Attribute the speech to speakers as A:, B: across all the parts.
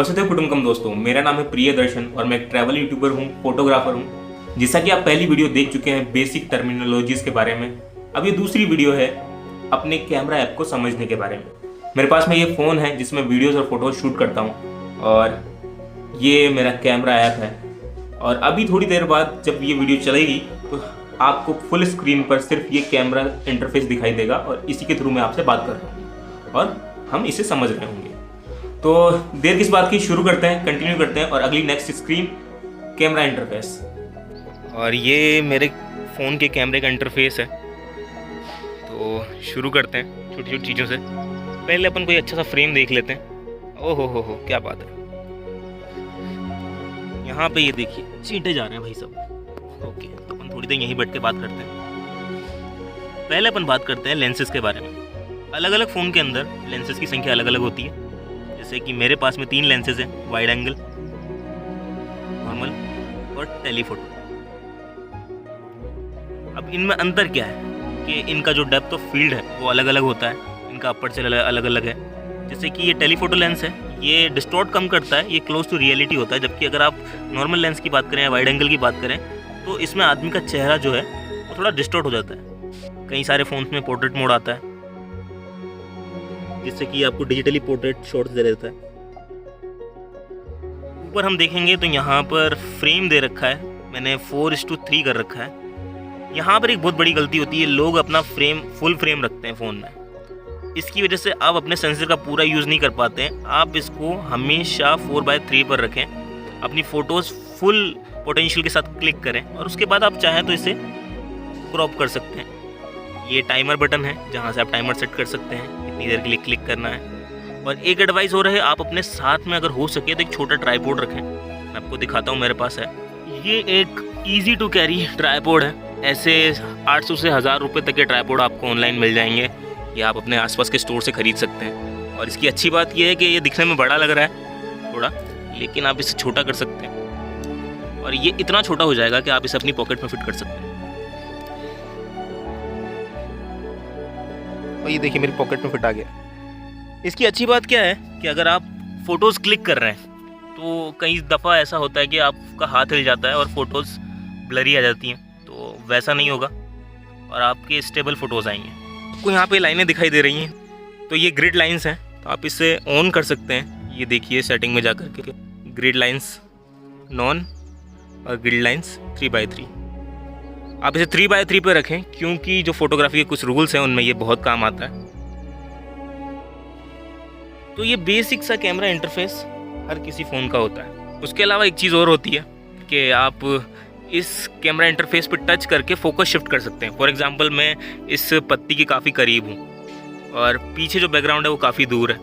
A: वसुधैव कुटुंबकम दोस्तों, मेरा नाम है प्रियदर्शन और मैं एक ट्रैवल यूट्यूबर हूँ, फोटोग्राफर हूँ। जैसा कि आप पहली वीडियो देख चुके हैं बेसिक टर्मिनोलॉजीज के बारे में, अब ये दूसरी वीडियो है अपने कैमरा ऐप को समझने के बारे में। मेरे पास में ये फ़ोन है जिसमें वीडियोज़ और फोटोज़ शूट करता हूँ और ये मेरा कैमरा ऐप है। और अभी थोड़ी देर बाद जब ये वीडियो चलेगी तो आपको फुल स्क्रीन पर सिर्फ ये कैमरा इंटरफेस दिखाई देगा और इसी के थ्रू मैं आपसे बात कर रहा हूँ और हम इसे समझ रहे होंगे। तो देर किस बात की, शुरू करते हैं, कंटिन्यू करते हैं। और अगली नेक्स्ट स्क्रीन कैमरा इंटरफेस, और ये मेरे फ़ोन के कैमरे का इंटरफेस है। तो शुरू करते हैं छोटी छोटी चीज़ों से। पहले अपन कोई अच्छा सा फ्रेम देख लेते हैं। ओहो हो क्या बात है। यहाँ पे ये देखिए चींटे जा रहे हैं भाई सब। ओके, तो अपन थोड़ी देर यहीं बैठ के बात करते हैं। पहले अपन बात करते हैं लेंसेज के बारे में। अलग अलग फ़ोन के अंदर लेंसेज की संख्या अलग अलग होती है। जैसे कि मेरे पास में 3 लेंसेज हैं, वाइड एंगल, नॉर्मल और टेलीफोटो। अब इनमें अंतर क्या है कि इनका जो डेप्थ ऑफ फील्ड है वो अलग अलग होता है, इनका अपर्चर अलग अलग है। जैसे कि ये टेलीफोटो लेंस है, ये डिस्टॉर्ट कम करता है, ये क्लोज टू रियलिटी होता है। जबकि अगर आप नॉर्मल लेंस की बात करें या वाइड एंगल की बात करें तो इसमें आदमी का चेहरा जो है वो थोड़ा डिस्टॉर्ट हो जाता है। कई सारे फ़ोन्स में पोर्ट्रेट मोड आता है जिससे कि आपको डिजिटली पोर्ट्रेट शॉट्स दे देता है। ऊपर हम देखेंगे तो यहाँ पर फ्रेम दे रखा है, मैंने 4:3 कर रखा है। यहाँ पर एक बहुत बड़ी गलती होती है, लोग अपना फ्रेम फुल फ्रेम रखते हैं फ़ोन में। इसकी वजह से आप अपने सेंसर का पूरा यूज़ नहीं कर पाते हैं। आप इसको हमेशा 4:3 पर रखें, अपनी फ़ोटोज़ फुल पोटेंशियल के साथ क्लिक करें और उसके बाद आप चाहें तो इसे क्रॉप कर सकते हैं। ये टाइमर बटन है जहाँ से आप टाइमर सेट कर सकते हैं कितनी देर के लिए क्लिक करना है। और एक एडवाइस हो रहा है, आप अपने साथ में अगर हो सके तो एक छोटा ट्राइपॉड रखें। मैं आपको दिखाता हूँ, मेरे पास है। ये एक ईजी टू कैरी ट्राइपॉड है। ऐसे 800 से 1000 रुपये तक के ट्राइपॉड आपको ऑनलाइन मिल जाएंगे या आप अपने आसपास के स्टोर से ख़रीद सकते हैं। और इसकी अच्छी बात यह है कि ये दिखने में बड़ा लग रहा है थोड़ा, लेकिन आप इसे छोटा कर सकते हैं और ये इतना छोटा हो जाएगा कि आप इसे अपनी पॉकेट में फिट कर सकते हैं। और ये देखिए मेरी पॉकेट में फिट आ गया। इसकी अच्छी बात क्या है कि अगर आप फ़ोटोज़ क्लिक कर रहे हैं तो कई दफ़ा ऐसा होता है कि आपका हाथ हिल जाता है और फ़ोटोज़ ब्लरी आ जाती हैं, तो वैसा नहीं होगा और आपके स्टेबल फ़ोटोज़ आएंगे। आपको यहाँ पे लाइनें दिखाई दे रही हैं, तो ये ग्रिड लाइंस हैं, तो आप इसे ऑन कर सकते हैं। ये देखिए सेटिंग में जा कर के ग्रिड लाइंस नॉन और ग्रिड लाइंस 3:3। आप इसे 3:3 पे रखें क्योंकि जो फोटोग्राफी के कुछ रूल्स हैं उनमें ये बहुत काम आता है। तो ये बेसिक सा कैमरा इंटरफेस हर किसी फ़ोन का होता है। उसके अलावा एक चीज़ और होती है कि आप इस कैमरा इंटरफेस पे टच करके फोकस शिफ्ट कर सकते हैं। फॉर एग्जांपल मैं इस पत्ती के काफ़ी करीब हूँ और पीछे जो बैकग्राउंड है वो काफ़ी दूर है।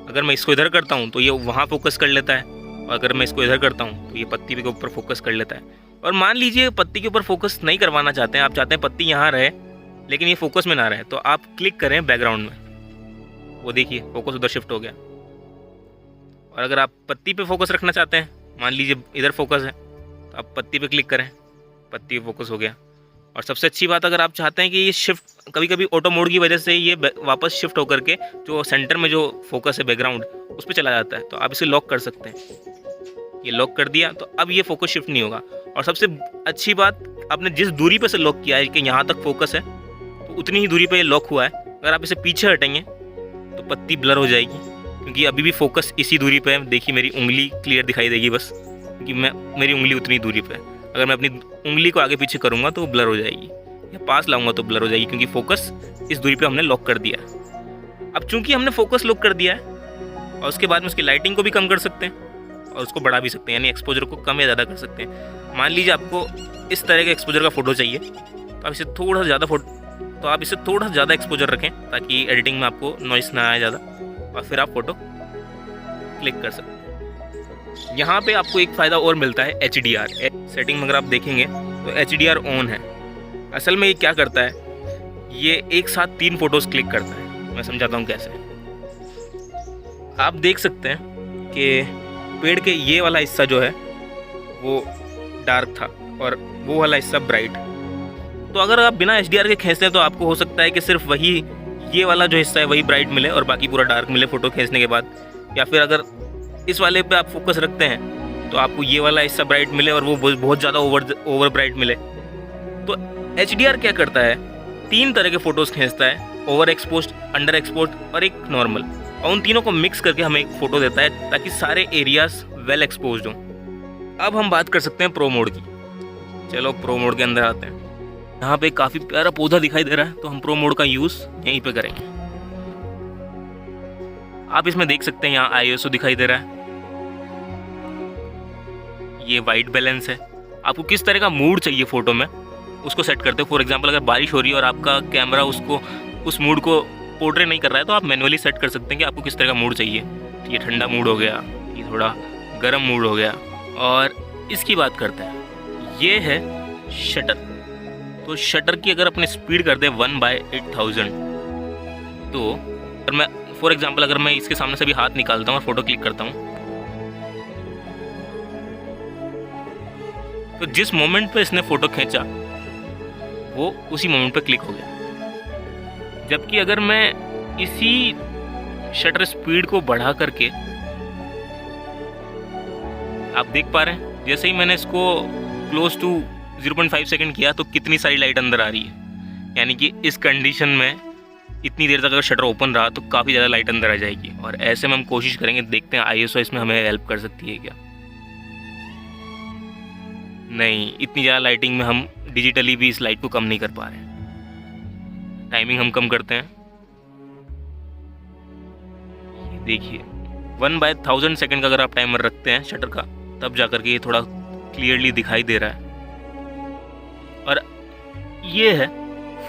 A: अगर मैं इसको इधर करता हूँ तो ये वहाँ फोकस कर लेता है और अगर मैं इसको इधर करता हूँ तो ये पत्ती के ऊपर फोकस कर लेता है। और मान लीजिए पत्ती के ऊपर फोकस नहीं करवाना चाहते हैं, आप चाहते हैं पत्ती यहाँ रहे लेकिन ये फोकस में ना रहे, तो आप क्लिक करें बैकग्राउंड में, वो देखिए फोकस उधर शिफ्ट हो गया। और अगर आप पत्ती पे फोकस रखना चाहते हैं, मान लीजिए इधर फोकस है तो आप पत्ती पे क्लिक करें, पत्ती पे फोकस हो गया। और सबसे अच्छी बात, अगर आप चाहते हैं कि ये शिफ्ट कभी कभी ऑटो मोड की वजह से ये वापस शिफ्ट होकर के जो सेंटर में जो फोकस है बैकग्राउंड उस पर चला जाता है, तो आप इसे लॉक कर सकते हैं। ये लॉक कर दिया तो अब ये फोकस शिफ्ट नहीं होगा। और सबसे अच्छी बात, आपने जिस दूरी पे से लॉक किया है कि यहाँ तक फोकस है तो उतनी ही दूरी पे ये लॉक हुआ है। अगर आप इसे पीछे हटेंगे तो पत्ती ब्लर हो जाएगी क्योंकि अभी भी फोकस इसी दूरी पे है। देखिए मेरी उंगली क्लियर दिखाई देगी बस, क्योंकि मेरी उंगली उतनी दूरी पे है। अगर मैं अपनी उंगली को आगे पीछे करूँगा तो वो ब्लर हो जाएगी, या पास लाऊंगा तो ब्लर हो जाएगी क्योंकि फोकस इस दूरी पर हमने लॉक कर दिया है। अब चूँकि हमने फोकस लॉक कर दिया है और उसके बाद में उसकी लाइटिंग को भी कम कर सकते हैं और उसको बढ़ा भी सकते हैं, यानी एक्सपोजर को कम या ज़्यादा कर सकते हैं। मान लीजिए आपको इस तरह के एक्सपोजर का फ़ोटो चाहिए तो आप इसे थोड़ा सा ज़्यादा एक्सपोजर रखें ताकि एडिटिंग में आपको नॉइस ना आए ज़्यादा, और फिर आप फ़ोटो क्लिक कर सकते हैं। यहाँ पे आपको एक फ़ायदा और मिलता है, HDR सेटिंग में अगर आप देखेंगे तो HDR ऑन है। असल में ये क्या करता है, ये एक साथ 3 फ़ोटोज़ क्लिक करता है। मैं समझाता हूँ कैसे। आप देख सकते हैं कि पेड़ के ये वाला हिस्सा जो है वो डार्क था और वो वाला हिस्सा ब्राइट। तो अगर आप बिना HDR के खींचते हैं तो आपको हो सकता है कि सिर्फ वही ये वाला जो हिस्सा है वही ब्राइट मिले और बाकी पूरा डार्क मिले फ़ोटो खींचने के बाद। या फिर अगर इस वाले पे आप फोकस रखते हैं तो आपको ये वाला हिस्सा ब्राइट मिले और वो बहुत ज़्यादा ओवर ब्राइट मिले। तो HDR क्या करता है, 3 तरह के फ़ोटोज़ खींचता है, ओवर एक्सपोज, अंडर एक्सपोज और एक नॉर्मल, और उन तीनों को मिक्स करके हमें एक फ़ोटो देता है ताकि सारे एरियाज वेल एक्सपोज्ड हों। अब हम बात कर सकते हैं प्रो मोड की। चलो प्रो मोड के अंदर आते हैं। यहाँ पे काफ़ी प्यारा पौधा दिखाई दे रहा है, तो हम प्रो मोड का यूज़ यहीं पे करेंगे। आप इसमें देख सकते हैं यहाँ ISO दिखाई दे रहा है, ये वाइट बैलेंस है। आपको किस तरह का मूड चाहिए फ़ोटो में उसको सेट करते हो। फॉर एग्जांपल अगर बारिश हो रही है और आपका कैमरा उस मूड को पोर्ट्रे नहीं कर रहा है तो आप मैनुअली सेट कर सकते हैं कि आपको किस तरह का मूड चाहिए। ये ठंडा मूड हो गया, ये थोड़ा गर्म मूड हो गया। और इसकी बात करते हैं, ये है शटर। तो शटर की अगर अपने स्पीड कर दें 1/8000, तो अगर मैं फॉर एग्जांपल अगर मैं इसके सामने से भी हाथ निकालता हूँ और फोटो क्लिक करता हूँ, तो जिस मोमेंट पे इसने फ़ोटो खींचा वो उसी मोमेंट पे क्लिक हो गया। जबकि अगर मैं इसी शटर स्पीड को बढ़ा करके, आप देख पा रहे हैं जैसे ही मैंने इसको क्लोज टू 0.5 सेकंड किया तो कितनी सारी लाइट अंदर आ रही है। यानी कि इस कंडीशन में इतनी देर तक अगर शटर ओपन रहा तो काफ़ी ज़्यादा लाइट अंदर आ जाएगी। और ऐसे में हम कोशिश करेंगे, देखते हैं ISO इसमें हमें हेल्प कर सकती है क्या। नहीं, इतनी ज़्यादा लाइटिंग में हम डिजिटली भी इस लाइट को कम नहीं कर पा रहे। टाइमिंग हम कम करते हैं, ये देखिए 1/1000 सेकंड का अगर आप टाइमर रखते हैं शटर का, तब जाकर के ये थोड़ा क्लियरली दिखाई दे रहा है। और ये है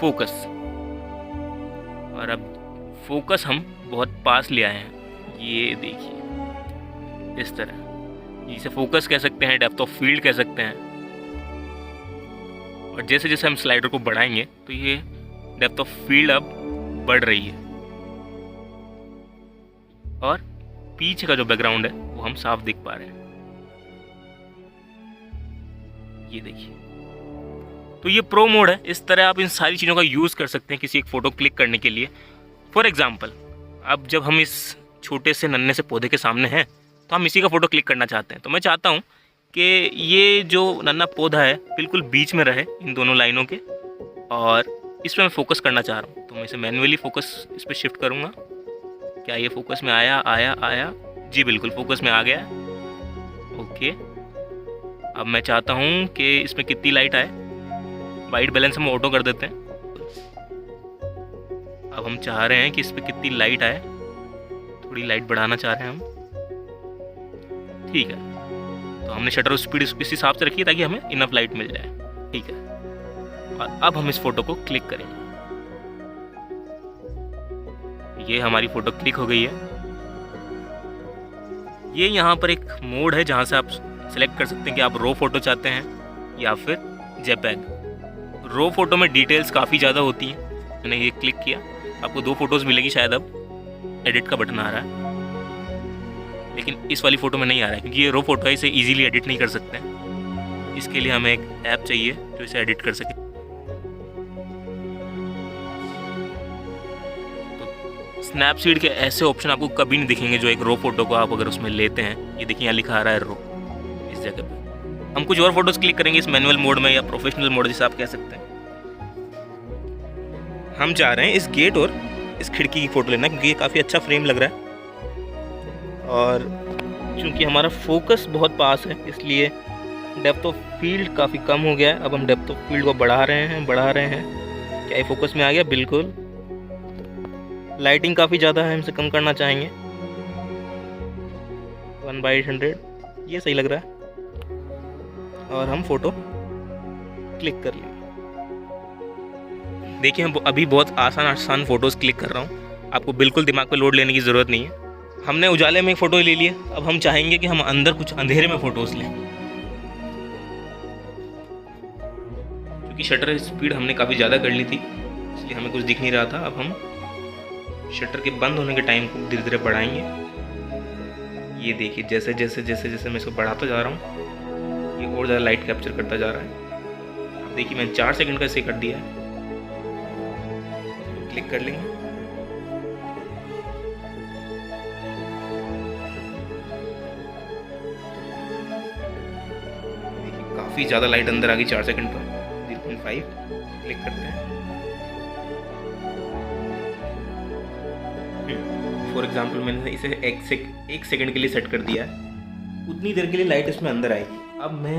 A: फोकस, और अब फोकस हम बहुत पास ले आए हैं। ये देखिए इस तरह, जिसे फोकस कह सकते हैं, डेप्थ ऑफ फील्ड कह सकते हैं। और जैसे जैसे हम स्लाइडर को बढ़ाएंगे तो ये डेप्थ ऑफ फील्ड अब बढ़ रही है, और पीछे का जो बैकग्राउंड है वो हम साफ देख पा रहे हैं। ये देखिए, तो ये प्रो मोड है। इस तरह आप इन सारी चीज़ों का यूज़ कर सकते हैं किसी एक फ़ोटो क्लिक करने के लिए। फॉर एग्जांपल, अब जब हम इस छोटे से नन्हे से पौधे के सामने हैं तो हम इसी का फ़ोटो क्लिक करना चाहते हैं। तो मैं चाहता हूँ कि ये जो नन्हा पौधा है बिल्कुल बीच में रहे इन दोनों लाइनों के, और इस पर मैं फोकस करना चाह रहा हूँ। तो मैं इसे मैन्युअली फोकस इस पर शिफ्ट करूँगा। क्या ये फोकस में आया? जी बिल्कुल, फोकस में आ गया। ओके, अब मैं चाहता हूँ कि इसमें कितनी लाइट आए। वाइट बैलेंस हम ऑटो कर देते हैं। अब हम चाह रहे हैं कि इस पर कितनी लाइट आए, थोड़ी लाइट बढ़ाना चाह रहे हैं हम। ठीक है, तो हमने शटर स्पीड इस हिसाब से रखी है ताकि हमें इनफ लाइट मिल जाए। ठीक है, और अब हम इस फोटो को क्लिक करेंगे। ये हमारी फ़ोटो क्लिक हो गई है। ये यहाँ पर एक मोड है जहाँ से आप सेलेक्ट कर सकते हैं कि आप रो फोटो चाहते हैं या फिर जेपैग। रो फोटो में डिटेल्स काफ़ी ज़्यादा होती हैं। मैंने ये क्लिक किया, आपको 2 फोटोज़ मिलेगी शायद। अब एडिट का बटन आ रहा है, लेकिन इस वाली फ़ोटो में नहीं आ रहा है क्योंकि ये रो फोटो है, इसे इजीली एडिट नहीं कर सकते हैं। इसके लिए हमें एक ऐप चाहिए जो इसे एडिट कर सके। तो स्नैपसीड के ऐसे ऑप्शन आपको कभी नहीं दिखेंगे जो एक रो फोटो को आप अगर उसमें लेते हैं। ये देखिए यहाँ लिखा आ रहा है रो, इस जगह पे। हम कुछ और फोटोज़ क्लिक करेंगे इस मैनुअल मोड में या प्रोफेशनल मोड जिसे आप कह सकते हैं। हम चाह रहे हैं इस गेट और इस खिड़की की फ़ोटो लेना क्योंकि ये काफ़ी अच्छा फ्रेम लग रहा है, और चूँकि हमारा फोकस बहुत पास है इसलिए डेप्थ ऑफ फील्ड काफ़ी कम हो गया है। अब हम डेप्थ ऑफ फील्ड को बढ़ा रहे हैं। क्या ये फोकस में आ गया? बिल्कुल। लाइटिंग काफ़ी ज़्यादा है, हम इसे कम करना चाहेंगे। 1/800, ये सही लग रहा है। और हम फ़ोटो क्लिक कर लेंगे। देखिए, हम अभी बहुत आसान फ़ोटोज़ क्लिक कर रहा हूँ। आपको बिल्कुल दिमाग पे लोड लेने की ज़रूरत नहीं है। हमने उजाले में एक फ़ोटो ले लिया, अब हम चाहेंगे कि हम अंदर कुछ अंधेरे में फ़ोटोज़ लें। क्योंकि शटर स्पीड हमने काफ़ी ज़्यादा कर ली थी इसलिए हमें कुछ दिख नहीं रहा था। अब हम शटर के बंद होने के टाइम को धीरे धीरे बढ़ाएंगे। ये देखिए, जैसे जैसे जैसे जैसे मैं इसको बढ़ाता जा रहा हूँ ये और ज़्यादा लाइट कैप्चर करता जा रहा है। अब देखिए, मैंने 4 सेकंड का इसे कर दिया है। क्लिक कर लेंगे। काफ़ी ज़्यादा लाइट अंदर आ गई 4 सेकंड पर। 0.5 क्लिक करते हैं। फॉर एग्जांपल मैंने इसे 1 सेकंड के लिए सेट कर दिया है, उतनी देर के लिए लाइट इसमें अंदर आएगी। अब मैं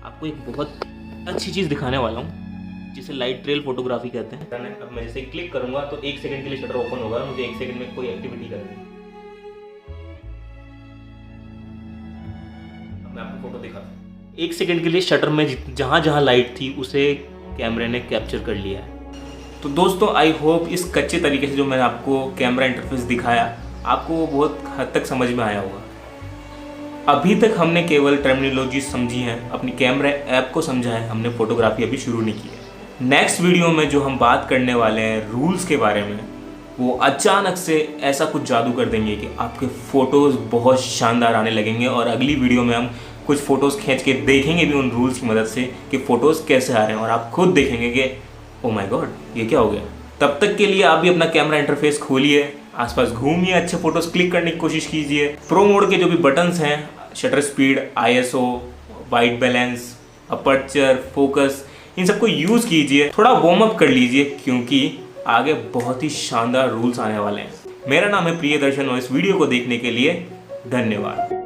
A: आपको एक बहुत अच्छी चीज़ दिखाने वाला हूँ जिसे लाइट ट्रेल फोटोग्राफी कहते हैं। अब मैं जैसे क्लिक करूँगा तो 1 सेकंड के लिए शटर ओपन होगा, मुझे 1 सेकंड में कोई एक्टिविटी करनी है। अब मैं आपको फोटो दिखाता हूँ। 1 सेकंड के लिए शटर में जहाँ जहाँ लाइट थी उसे कैमरे ने कैप्चर कर लिया है। तो दोस्तों आई होप इस कच्चे तरीके से जो मैंने आपको कैमरा इंटरफेस दिखाया आपको वो बहुत हद तक समझ में आया होगा। अभी तक हमने केवल टर्मिनोलॉजी समझी हैं, अपनी कैमरा ऐप को समझा है, हमने फोटोग्राफी अभी शुरू नहीं की है। नेक्स्ट वीडियो में जो हम बात करने वाले हैं रूल्स के बारे में, वो अचानक से ऐसा कुछ जादू कर देंगे कि आपके फ़ोटोज़ बहुत शानदार आने लगेंगे। और अगली वीडियो में हम कुछ फ़ोटोज़ खींच के देखेंगे भी उन रूल्स की मदद से कि फ़ोटोज़ कैसे आ रहे हैं, और आप खुद देखेंगे कि ओ माय गॉड ये क्या हो गया। तब तक के लिए आप भी अपना कैमरा इंटरफेस खोलिए, आसपास घूमिए, अच्छे फोटोज़ क्लिक करने की कोशिश कीजिए। प्रो मोड के जो भी बटन्स हैं, shutter speed, ISO, white balance, aperture, focus, इन सबको यूज़ कीजिए, थोड़ा वार्म अप कर लीजिए क्योंकि आगे बहुत ही शानदार रूल्स आने वाले हैं। मेरा नाम है प्रियदर्शन और इस वीडियो को देखने के लिए धन्यवाद।